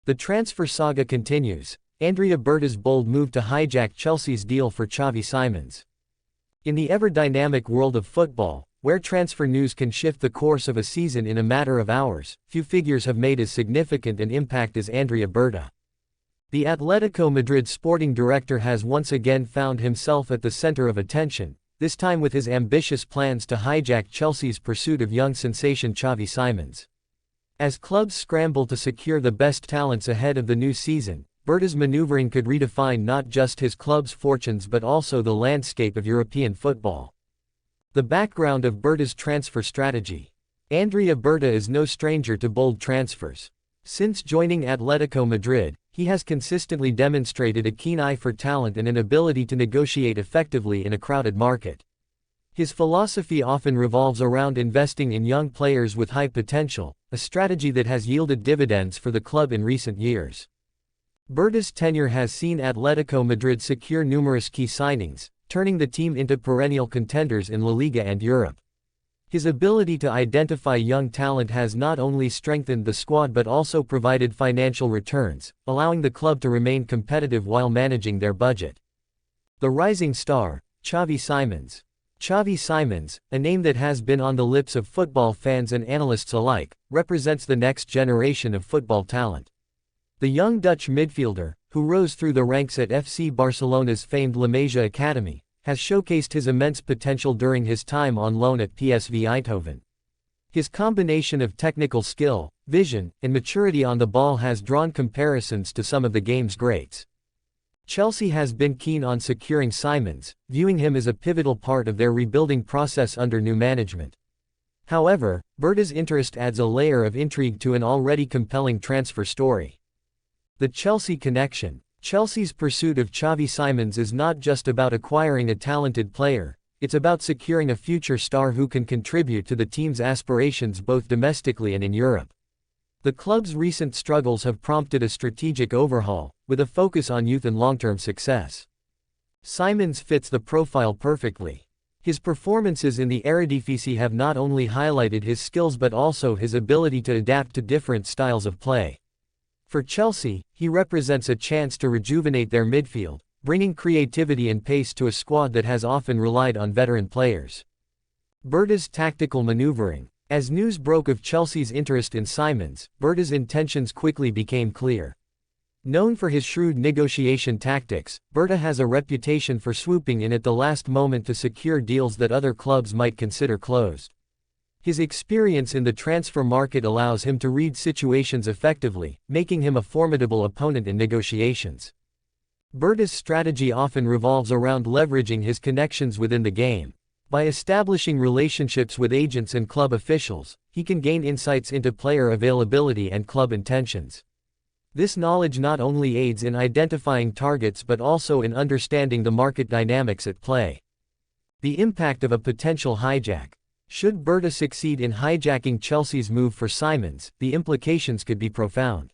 The transfer saga continues. Andrea Berta's bold move to hijack Chelsea's deal for Xavi Simons. In the ever-dynamic world of football, where transfer news can shift the course of a season in a matter of hours, few figures have made as significant an impact as Andrea Berta. The Atletico Madrid sporting director has once again found himself at the center of attention, this time with his ambitious plans to hijack Chelsea's pursuit of young sensation Xavi Simons. As clubs scramble to secure the best talents ahead of the new season, Berta's maneuvering could redefine not just his club's fortunes but also the landscape of European football. The background of Berta's transfer strategy. Andrea Berta is no stranger to bold transfers. Since joining Atletico Madrid, he has consistently demonstrated a keen eye for talent and an ability to negotiate effectively in a crowded market. His philosophy often revolves around investing in young players with high potential, a strategy that has yielded dividends for the club in recent years. Berta's tenure has seen Atletico Madrid secure numerous key signings, turning the team into perennial contenders in La Liga and Europe. His ability to identify young talent has not only strengthened the squad but also provided financial returns, allowing the club to remain competitive while managing their budget. The rising star, Xavi Simons. Xavi Simons, a name that has been on the lips of football fans and analysts alike, represents the next generation of football talent. The young Dutch midfielder, who rose through the ranks at FC Barcelona's famed La Masia Academy, has showcased his immense potential during his time on loan at PSV Eindhoven. His combination of technical skill, vision, and maturity on the ball has drawn comparisons to some of the game's greats. Chelsea has been keen on securing Simons, viewing him as a pivotal part of their rebuilding process under new management. However, Berta's interest adds a layer of intrigue to an already compelling transfer story. The Chelsea connection. Chelsea's pursuit of Xavi Simons is not just about acquiring a talented player, it's about securing a future star who can contribute to the team's aspirations both domestically and in Europe. The club's recent struggles have prompted a strategic overhaul, with a focus on youth and long-term success. Simons fits the profile perfectly. His performances in the Eredivisie have not only highlighted his skills but also his ability to adapt to different styles of play. For Chelsea, he represents a chance to rejuvenate their midfield, bringing creativity and pace to a squad that has often relied on veteran players. Berta's tactical maneuvering. As news broke of Chelsea's interest in Simons, Berta's intentions quickly became clear. Known for his shrewd negotiation tactics, Berta has a reputation for swooping in at the last moment to secure deals that other clubs might consider closed. His experience in the transfer market allows him to read situations effectively, making him a formidable opponent in negotiations. Berta's strategy often revolves around leveraging his connections within the game. By establishing relationships with agents and club officials, he can gain insights into player availability and club intentions. This knowledge not only aids in identifying targets but also in understanding the market dynamics at play. The impact of a potential hijack. Should Berta succeed in hijacking Chelsea's move for Simons, the implications could be profound.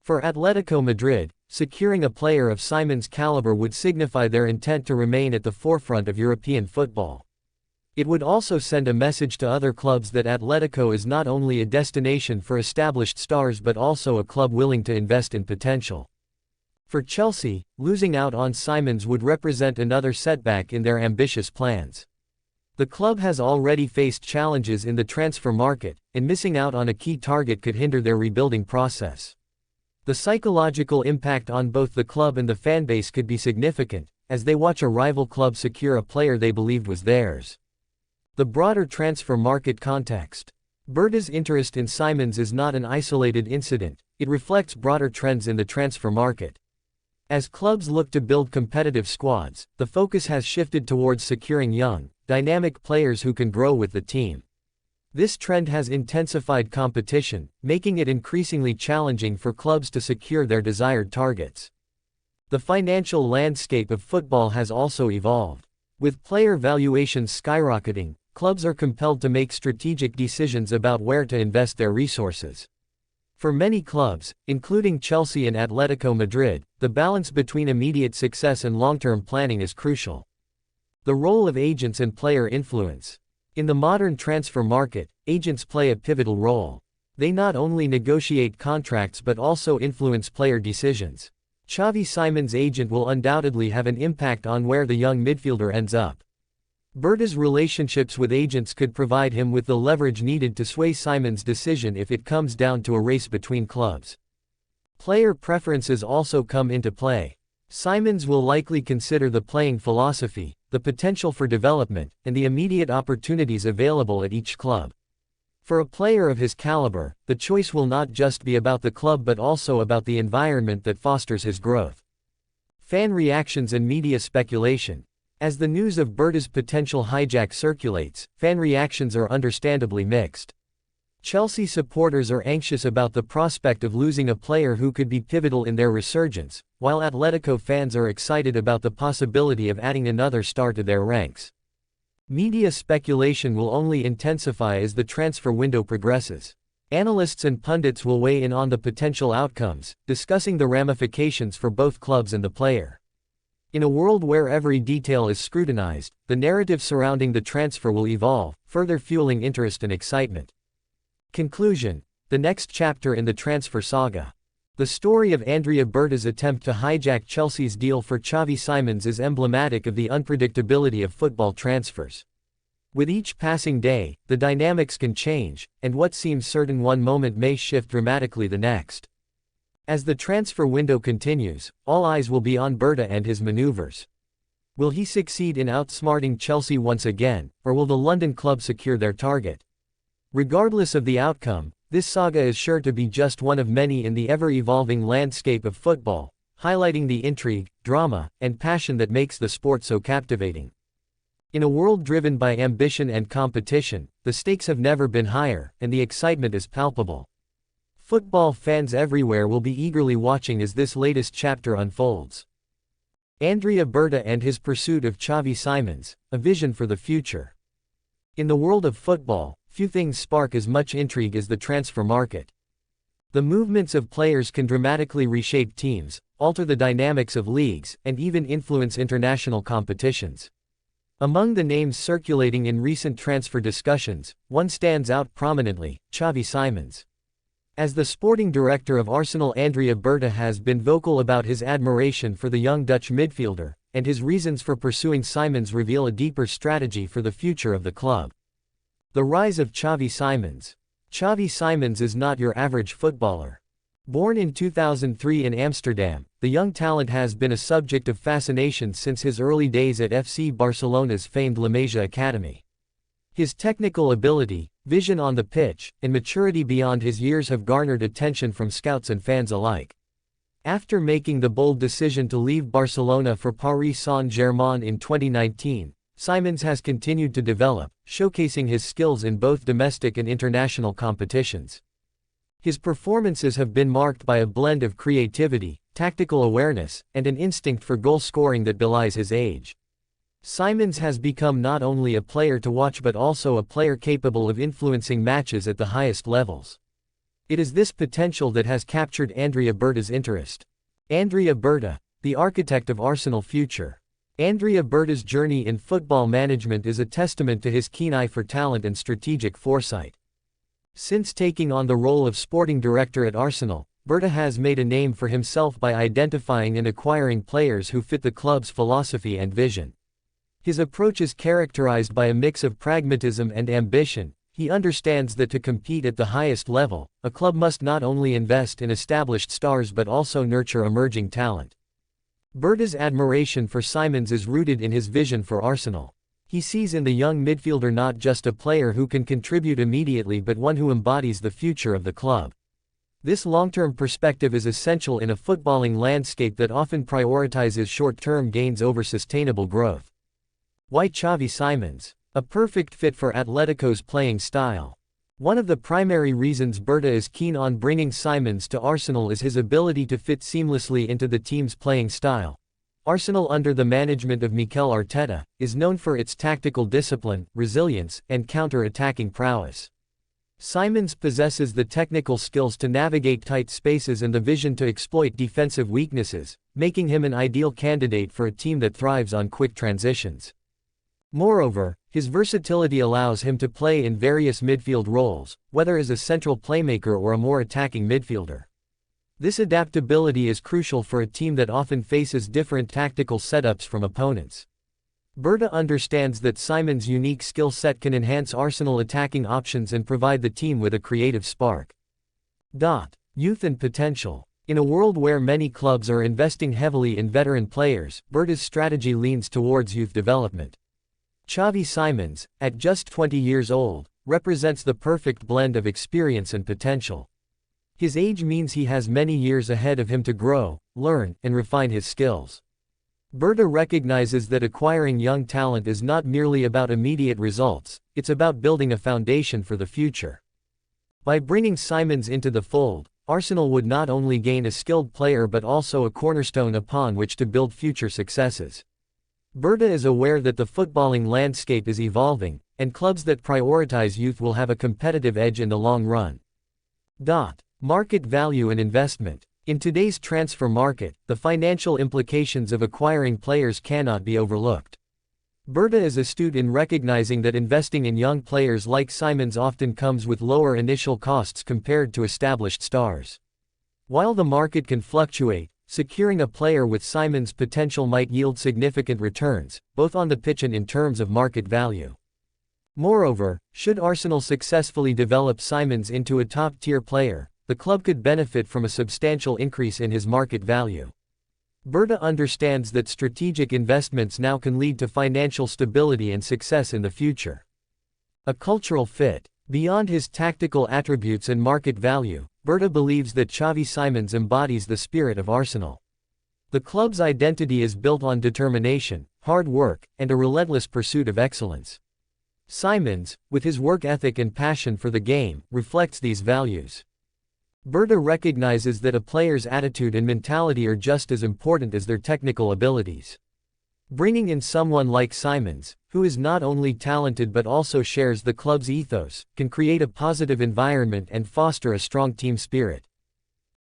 For Atletico Madrid, securing a player of Simons' caliber would signify their intent to remain at the forefront of European football. It would also send a message to other clubs that Atletico is not only a destination for established stars but also a club willing to invest in potential. For Chelsea, losing out on Simons would represent another setback in their ambitious plans. The club has already faced challenges in the transfer market, and missing out on a key target could hinder their rebuilding process. The psychological impact on both the club and the fanbase could be significant, as they watch a rival club secure a player they believed was theirs. The broader transfer market context. Berta's interest in Simons is not an isolated incident, it reflects broader trends in the transfer market. As clubs look to build competitive squads, the focus has shifted towards securing young, dynamic players who can grow with the team. This trend has intensified competition, making it increasingly challenging for clubs to secure their desired targets. The financial landscape of football has also evolved. With player valuations skyrocketing, clubs are compelled to make strategic decisions about where to invest their resources. For many clubs, including Chelsea and Atletico Madrid, the balance between immediate success and long-term planning is crucial. The role of agents and player influence. In the modern transfer market, agents play a pivotal role. They not only negotiate contracts but also influence player decisions. Xavi Simons' agent will undoubtedly have an impact on where the young midfielder ends up. Berta's relationships with agents could provide him with the leverage needed to sway Simons' decision if it comes down to a race between clubs. Player preferences also come into play. Simons will likely consider the playing philosophy, the potential for development, and the immediate opportunities available at each club. For a player of his caliber, the choice will not just be about the club but also about the environment that fosters his growth. Fan reactions and media speculation. As the news of Berta's potential hijack circulates, fan reactions are understandably mixed. Chelsea supporters are anxious about the prospect of losing a player who could be pivotal in their resurgence, while Atletico fans are excited about the possibility of adding another star to their ranks. Media speculation will only intensify as the transfer window progresses. Analysts and pundits will weigh in on the potential outcomes, discussing the ramifications for both clubs and the player. In a world where every detail is scrutinized, the narrative surrounding the transfer will evolve, further fueling interest and excitement. Conclusion: the next chapter in the transfer saga. The story of Andrea Berta's attempt to hijack Chelsea's deal for Xavi Simons is emblematic of the unpredictability of football transfers. With each passing day, the dynamics can change, and what seems certain one moment may shift dramatically the next. As the transfer window continues, all eyes will be on Berta and his maneuvers. Will he succeed in outsmarting Chelsea once again, or will the London club secure their target? Regardless of the outcome, this saga is sure to be just one of many in the ever-evolving landscape of football, highlighting the intrigue, drama, and passion that makes the sport so captivating. In a world driven by ambition and competition, the stakes have never been higher, and the excitement is palpable. Football fans everywhere will be eagerly watching as this latest chapter unfolds. Andrea Berta and his pursuit of Xavi Simons, a vision for the future. In the world of football, few things spark as much intrigue as the transfer market. The movements of players can dramatically reshape teams, alter the dynamics of leagues, and even influence international competitions. Among the names circulating in recent transfer discussions, one stands out prominently: Xavi Simons. As the sporting director of Arsenal, Andrea Berta has been vocal about his admiration for the young Dutch midfielder, and his reasons for pursuing Simons reveal a deeper strategy for the future of the club. The rise of Xavi Simons. Xavi Simons is not your average footballer. Born in 2003 in Amsterdam, the young talent has been a subject of fascination since his early days at FC Barcelona's famed La Masia Academy. His technical ability, vision on the pitch, and maturity beyond his years have garnered attention from scouts and fans alike. After making the bold decision to leave Barcelona for Paris Saint-Germain in 2019, Simons has continued to develop, showcasing his skills in both domestic and international competitions. His performances have been marked by a blend of creativity, tactical awareness, and an instinct for goal scoring that belies his age. Simons has become not only a player to watch but also a player capable of influencing matches at the highest levels. It is this potential that has captured Andrea Berta's interest. Andrea Berta, the architect of Arsenal future. Andrea Berta's journey in football management is a testament to his keen eye for talent and strategic foresight. Since taking on the role of sporting director at Arsenal, Berta has made a name for himself by identifying and acquiring players who fit the club's philosophy and vision. His approach is characterized by a mix of pragmatism and ambition. He understands that to compete at the highest level, a club must not only invest in established stars but also nurture emerging talent. Berta's admiration for Simons is rooted in his vision for Arsenal. He sees in the young midfielder not just a player who can contribute immediately but one who embodies the future of the club. This long-term perspective is essential in a footballing landscape that often prioritizes short-term gains over sustainable growth. Why Xavi Simons? A perfect fit for Atletico's playing style. One of the primary reasons Berta is keen on bringing Simons to Arsenal is his ability to fit seamlessly into the team's playing style. Arsenal under the management of Mikel Arteta, is known for its tactical discipline, resilience, and counter-attacking prowess. Simons possesses the technical skills to navigate tight spaces and the vision to exploit defensive weaknesses, making him an ideal candidate for a team that thrives on quick transitions. Moreover, his versatility allows him to play in various midfield roles, whether as a central playmaker or a more attacking midfielder. This adaptability is crucial for a team that often faces different tactical setups from opponents. Berta understands that Simon's unique skill set can enhance Arsenal attacking options and provide the team with a creative spark. Youth and potential. In a world where many clubs are investing heavily in veteran players, Berta's strategy leans towards youth development. Xavi Simons, at just 20 years old, represents the perfect blend of experience and potential. His age means he has many years ahead of him to grow, learn, and refine his skills. Berta recognizes that acquiring young talent is not merely about immediate results, it's about building a foundation for the future. By bringing Simons into the fold, Arsenal would not only gain a skilled player but also a cornerstone upon which to build future successes. Berta is aware that the footballing landscape is evolving, and clubs that prioritize youth will have a competitive edge in the long run. Market value and investment. In today's transfer market, the financial implications of acquiring players cannot be overlooked. Berta is astute in recognizing that investing in young players like Simons often comes with lower initial costs compared to established stars. While the market can fluctuate, securing a player with Simons' potential might yield significant returns, both on the pitch and in terms of market value. Moreover, should Arsenal successfully develop Simons into a top-tier player, the club could benefit from a substantial increase in his market value. Berta understands that strategic investments now can lead to financial stability and success in the future. A cultural fit. Beyond his tactical attributes and market value, Berta believes that Xavi Simons embodies the spirit of Arsenal. The club's identity is built on determination, hard work, and a relentless pursuit of excellence. Simons, with his work ethic and passion for the game, reflects these values. Berta recognizes that a player's attitude and mentality are just as important as their technical abilities. Bringing in someone like Simons, who is not only talented but also shares the club's ethos, can create a positive environment and foster a strong team spirit.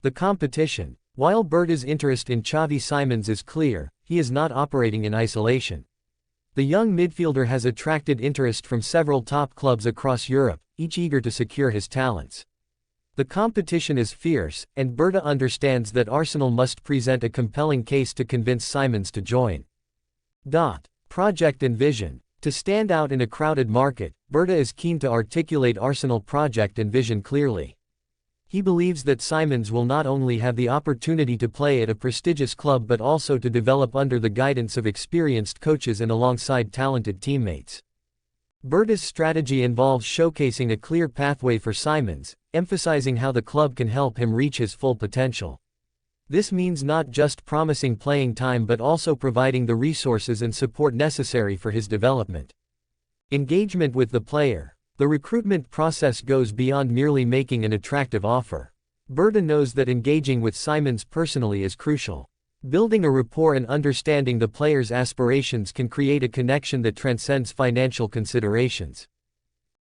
The competition. While Berta's interest in Xavi Simons is clear, he is not operating in isolation. The young midfielder has attracted interest from several top clubs across Europe, each eager to secure his talents. The competition is fierce, and Berta understands that Arsenal must present a compelling case to convince Simons to join. Project and vision. To stand out in a crowded market, Berta is keen to articulate Arsenal project and vision clearly. He believes that Simons will not only have the opportunity to play at a prestigious club but also to develop under the guidance of experienced coaches and alongside talented teammates. Berta's strategy involves showcasing a clear pathway for Simons, emphasizing how the club can help him reach his full potential. This means not just promising playing time but also providing the resources and support necessary for his development. Engagement with the player. The recruitment process goes beyond merely making an attractive offer. Berta knows that engaging with Simons personally is crucial. Building a rapport and understanding the player's aspirations can create a connection that transcends financial considerations.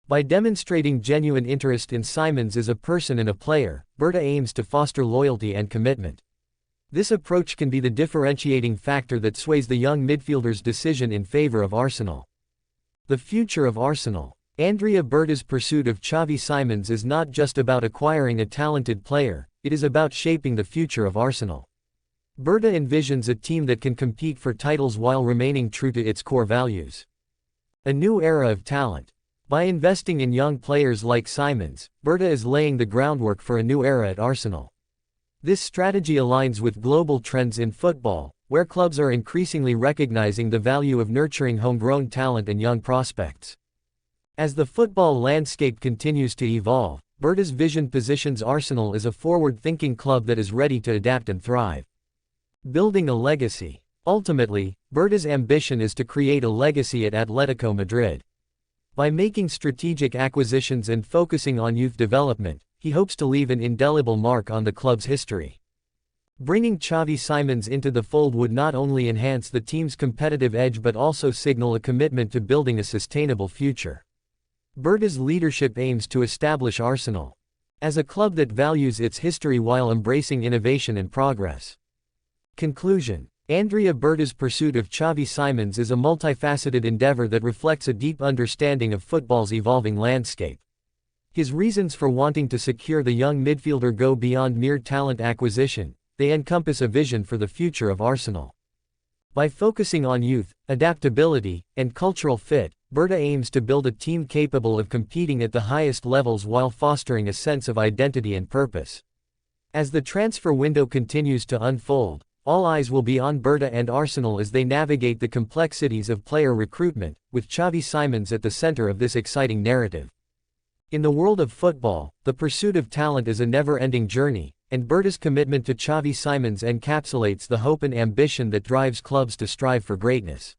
By demonstrating genuine interest in Simons as a person and a player, Berta aims to foster loyalty and commitment. This approach can be the differentiating factor that sways the young midfielder's decision in favor of Arsenal. The future of Arsenal. Andrea Berta's pursuit of Xavi Simons is not just about acquiring a talented player, it is about shaping the future of Arsenal. Berta envisions a team that can compete for titles while remaining true to its core values. A new era of talent. By investing in young players like Simons, Berta is laying the groundwork for a new era at Arsenal. This strategy aligns with global trends in football, where clubs are increasingly recognizing the value of nurturing homegrown talent and young prospects. As the football landscape continues to evolve, Berta's vision positions Arsenal as a forward-thinking club that is ready to adapt and thrive. Building a legacy. Ultimately, Berta's ambition is to create a legacy at Atletico Madrid. By making strategic acquisitions and focusing on youth development, he hopes to leave an indelible mark on the club's history. Bringing Xavi Simons into the fold would not only enhance the team's competitive edge but also signal a commitment to building a sustainable future. Berta's leadership aims to establish Arsenal as a club that values its history while embracing innovation and progress. Conclusion. Andrea Berta's pursuit of Xavi Simons is a multifaceted endeavor that reflects a deep understanding of football's evolving landscape. His reasons for wanting to secure the young midfielder go beyond mere talent acquisition. They encompass a vision for the future of Arsenal. By focusing on youth, adaptability, and cultural fit, Berta aims to build a team capable of competing at the highest levels while fostering a sense of identity and purpose. As the transfer window continues to unfold, all eyes will be on Berta and Arsenal as they navigate the complexities of player recruitment, with Xavi Simons at the center of this exciting narrative. In the world of football, the pursuit of talent is a never-ending journey, and Berta's commitment to Xavi Simons encapsulates the hope and ambition that drives clubs to strive for greatness.